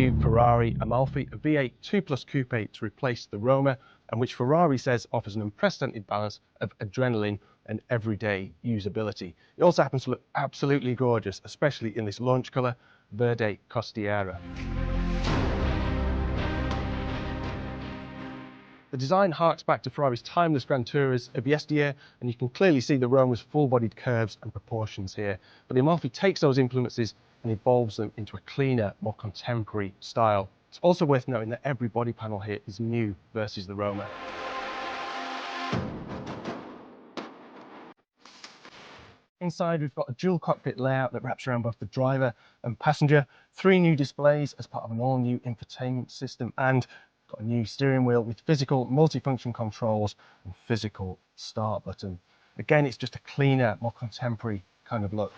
new Ferrari Amalfi, a V8 2 Plus Coupe to replace the Roma, and which Ferrari says offers an unprecedented balance of adrenaline and everyday usability. It also happens to look absolutely gorgeous, especially in this launch colour, Verde Costiera. The design harks back to Ferrari's timeless Grand Tourers of yesteryear, and you can clearly see the Roma's full-bodied curves and proportions here. But the Amalfi takes those influences and evolves them into a cleaner, more contemporary style. It's also worth noting that every body panel here is new versus the Roma. Inside, we've got a dual cockpit layout that wraps around both the driver and passenger, 3 new displays as part of an all-new infotainment system, and got a new steering wheel with physical multifunction controls and physical start button. Again, it's just a cleaner, more contemporary kind of look.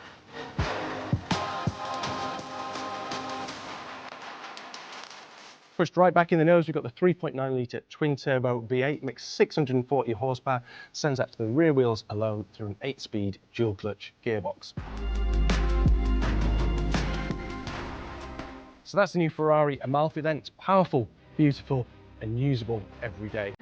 Pushed right back in the nose, we've got the 3.9 litre twin turbo V8, makes 640 horsepower, sends that to the rear wheels alone through an 8-speed dual clutch gearbox. So that's the new Ferrari Amalfi then. It's powerful, beautiful and usable every day.